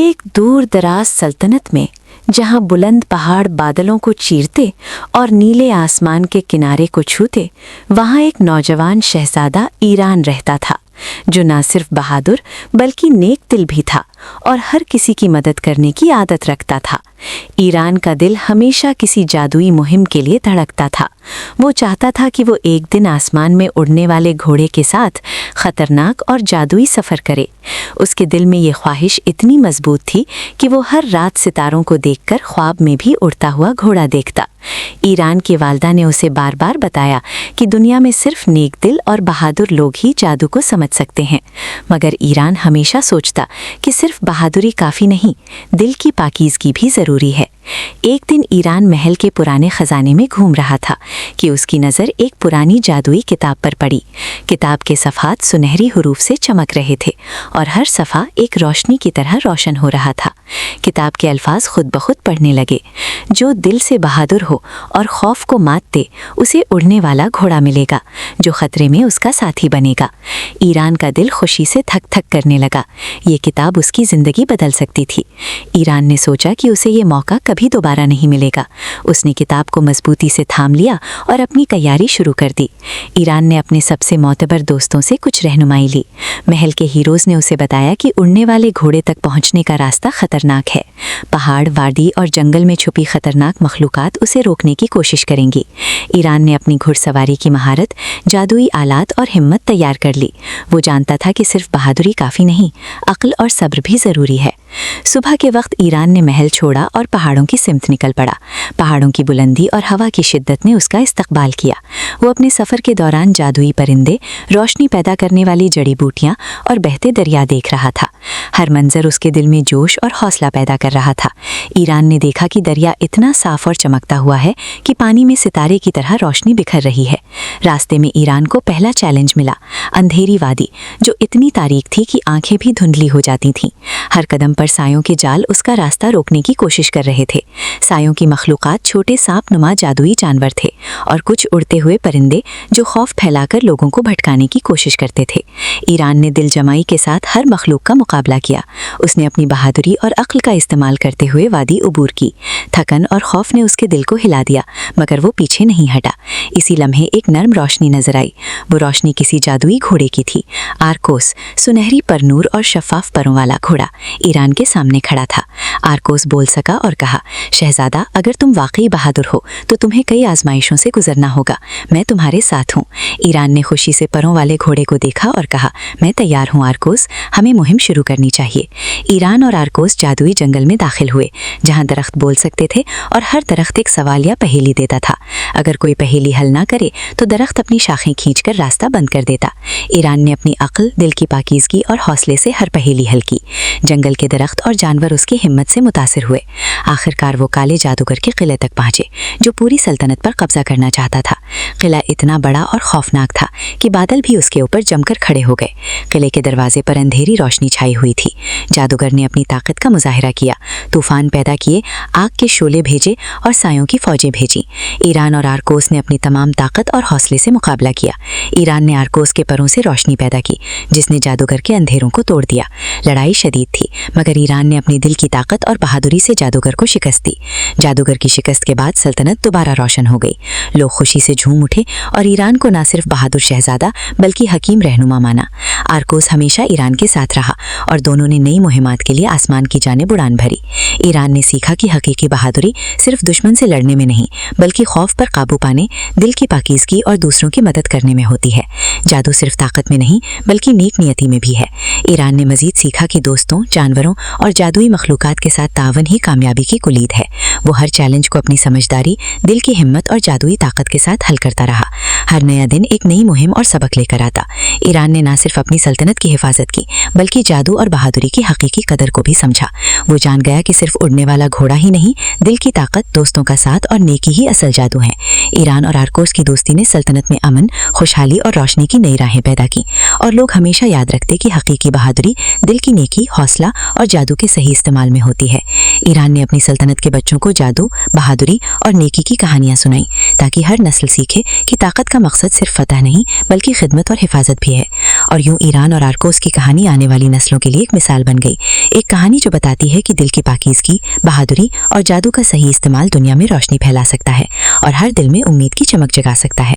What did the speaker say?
ایک دور دراز سلطنت میں جہاں بلند پہاڑ بادلوں کو چیرتے اور نیلے آسمان کے کنارے کو چھوتے، وہاں ایک نوجوان شہزادہ ایران رہتا تھا جو نہ صرف بہادر بلکہ نیک دل بھی تھا اور ہر کسی کی مدد کرنے کی عادت رکھتا تھا۔ ایران کا دل ہمیشہ کسی جادوئی مہم کے لیے دھڑکتا تھا۔ وہ چاہتا تھا کہ وہ ایک دن آسمان میں اڑنے والے گھوڑے کے ساتھ خطرناک اور جادوئی سفر کرے۔ اس کے دل میں یہ خواہش اتنی مضبوط تھی کہ وہ ہر رات ستاروں کو دیکھ کر خواب میں بھی اڑتا ہوا گھوڑا دیکھتا۔ ایران کی والدہ نے اسے بار بار بتایا کہ دنیا میں صرف نیک دل اور بہادر لوگ ہی جادو کو سمجھ سکتے ہیں، مگر ایران ہمیشہ سوچتا کہ صرف بہادری کافی نہیں، دل کی پاکیزگی بھی ضروری ہے۔ ایک دن ایران محل کے پرانے خزانے میں گھوم رہا تھا کہ اس کی نظر ایک پرانی جادوئی کتاب پر پڑی۔ کتاب کے صفحات سنہری حروف سے چمک رہے تھے اور ہر صفحہ ایک روشنی کی طرح روشن ہو رہا تھا۔ کتاب کے الفاظ خود بخود پڑھنے لگے، جو دل سے بہادر ہو اور خوف کو مات دے اسے اڑنے والا گھوڑا ملے گا جو خطرے میں اس کا ساتھی بنے گا۔ ایران کا دل خوشی سے تھک تھک کرنے لگا۔ یہ کتاب اس کی زندگی بدل سکتی تھی۔ ایران نے سوچا کہ اسے یہ موقع کبھی دوبارہ نہیں ملے گا۔ اس نے کتاب کو مضبوطی سے تھام لیا اور اپنی تیاری شروع کر دی۔ ایران نے اپنے سب سے معتبر دوستوں سے کچھ رہنمائی لی۔ محل کے ہیروز نے اسے بتایا کہ اڑنے والے گھوڑے تک پہنچنے کا راستہ خطرناک ہے۔ پہاڑ، وادی اور جنگل میں چھپی خطرناک مخلوقات اسے روکنے کی کوشش کریں گی۔ ایران نے اپنی گھڑ سواری کی مہارت، جادوئی آلات اور ہمت تیار کر لی۔ وہ جانتا تھا کہ صرف بہادری کافی نہیں، عقل اور صبر بھی ضروری ہے۔ صبح کے وقت ایران نے محل چھوڑا اور پہاڑوں کی سمت نکل پڑا۔ پہاڑوں کی بلندی اور ہوا کی شدت نے اس کا استقبال کیا۔ وہ اپنے سفر کے دوران جادوئی پرندے، روشنی پیدا کرنے والی جڑی بوٹیاں اور بہتے دریا دیکھ رہا تھا۔ ہر منظر اس کے دل میں جوش اور حوصلہ پیدا کر رہا تھا۔ ایران نے دیکھا کہ دریا اتنا صاف اور چمکتا ہوا ہے کہ پانی میں ستارے کی طرح روشنی بکھر رہی ہے۔ راستے میں ایران کو پہلا چیلنج ملا، اندھیری وادی جو اتنی تاریک تھی کہ آنکھیں بھی دھندلی ہو جاتی تھیں۔ ہر قدم پر سایوں کے جال اس کا راستہ روکنے کی کوشش کر رہے تھے۔ سایوں کی مخلوقات چھوٹے سانپ نما جادوئی جانور تھے اور کچھ اڑتے ہوئے پرندے جو خوف پھیلا کر لوگوں کو بھٹکانے کی کوشش کرتے تھے۔ ایران نے دل جمائی کے ساتھ ہر مخلوق کا مقابلہ کیا۔ اس نے اپنی بہادری اور عقل کا استعمال کرتے ہوئے وادی عبور کی۔ تھکن اور خوف نے اس کے دل کو ہلا دیا، مگر وہ پیچھے نہیں ہٹا۔ اسی لمحے ایک نرم روشنی نظر آئی۔ وہ روشنی کسی جادوئی گھوڑے کی تھی۔ آرکوس، سنہری پر نور اور شفاف پروں والا گھوڑا، ایران کے سامنے کھڑا تھا۔ آرکوس بول سکا اور کہا، شہزادہ، اگر تم واقعی بہادر ہو تو تمہیں کئی آزمائشوں سے گزرنا ہوگا۔ میں تمہارے ساتھ ہوں۔ ایران نے خوشی سے پروں والے گھوڑے کو دیکھا اور کہا، میں تیار ہوں آرکوس، ہمیں مہم شروع کرنی چاہیے۔ ایران اور آرکوس جادوئی جنگل میں داخل ہوئے، جہاں درخت بول سکتے تھے اور ہر درخت ایک سوال یا پہیلی دیتا تھا۔ اگر کوئی پہیلی حل نہ کرے تو درخت اپنی شاخیں کھینچ کر راستہ بند کر دیتا۔ ایران نے اپنی عقل، دل کی پاکیزگی اور حوصلے سے ہر پہیلی حل کی۔ جنگل کے درخت اور جانور اس کی ہمت سے متاثر ہوئے۔ آخر کار وہ کالے جادوگر کے قلعے تک پہنچے جو پوری سلطنت پر قبضہ کرنا چاہتا تھا۔ قلعہ اتنا بڑا اور خوفناک تھا کہ بادل بھی اس کے اوپر جم کر کھڑے ہو گئے۔ قلعے کے دروازے پر اندھیری روشنی چھائی ہوئی تھی۔ جادوگر نے اپنی طاقت کا مظاہرہ کیا، طوفان پیدا کیے، آگ کے شعلے بھیجے اور سایوں کی فوجیں بھیجیں۔ ایران اور آرکوس نے اپنی تمام طاقت اور حوصلے سے مقابلہ کیا۔ ایران نے آرکوس کے پروں سے روشنی پیدا کی جس نے جادوگر کے اندھیروں کو توڑ دیا۔ لڑائی شدید تھی، مگر ایران نے اپنی دل کی طاقت اور بہادری سے جادوگر کو شکست دی۔ جادوگر کی شکست کے بعد سلطنت دوبارہ روشن ہو گئی۔ لوگ خوشی سے جھوم اٹھے اور ایران کو نہ صرف بہادر شہزادہ بلکہ حکیم رہنما مانا۔ آرکوس ہمیشہ ایران کے ساتھ رہا اور دونوں نے نئی مہمات کے لیے آسمان کی جانب اڑان بھری۔ ایران نے سیکھا کہ حقیقی بہادری صرف دشمن سے لڑنے میں نہیں بلکہ خوف پر قابو پانے، دل کی پاکیزگی اور دوسروں کی مدد کرنے میں ہوتی ہے۔ جادو صرف طاقت میں نہیں بلکہ نیک نیتی میں بھی ہے۔ ایران نے مزید سیکھا کہ دوستوں، جانوروں اور جادوئی مخلوقات کے ساتھ تعاون ہی کامیابی کی کلید ہے۔ وہ ہر چیلنج کو اپنی سمجھداری، دل کی ہمت اور جادوئی طاقت کے ساتھ حل کرتا رہا۔ ہر نیا دن ایک نئی مہم اور سبق لے کر آتا۔ ایران نے نہ صرف اپنی سلطنت کی حفاظت کی بلکہ جادو اور بہادری کی حقیقی قدر کو بھی سمجھا۔ وہ جان گیا کہ صرف اڑنے والا گھوڑا ہی نہیں، دل کی طاقت، دوستوں کا ساتھ اور نیکی ہی اصل جادو ہیں۔ ایران اور آرکوس کی دوستی نے سلطنت میں امن، خوشحالی اور روشنی کی نئی راہیں پیدا کی، اور لوگ ہمیشہ یاد رکھتے کہ حقیقی بہادری دل کی نیکی، حوصلہ اور جادو کے صحیح استعمال میں ہوتی ہے۔ ایران نے اپنی سلطنت کے بچوں کو جادو، بہادری اور نیکی کی کہانیاں سنائیں تاکہ ہر نسل سیکھے کہ طاقت کا مقصد صرف فتح نہیں بلکہ خدمت اور حفاظت بھی ہے۔ اور یوں ایران اور آرکوس کی کہانی آنے والی نسلوں کے لیے ایک مثال بن گئی، ایک کہانی جو بتاتی ہے کہ دل کی پاکیزگی، بہادری اور جادو کا صحیح استعمال دنیا میں روشنی پھیلا سکتا ہے اور ہر دل میں امید کی چمک جگا سکتا ہے۔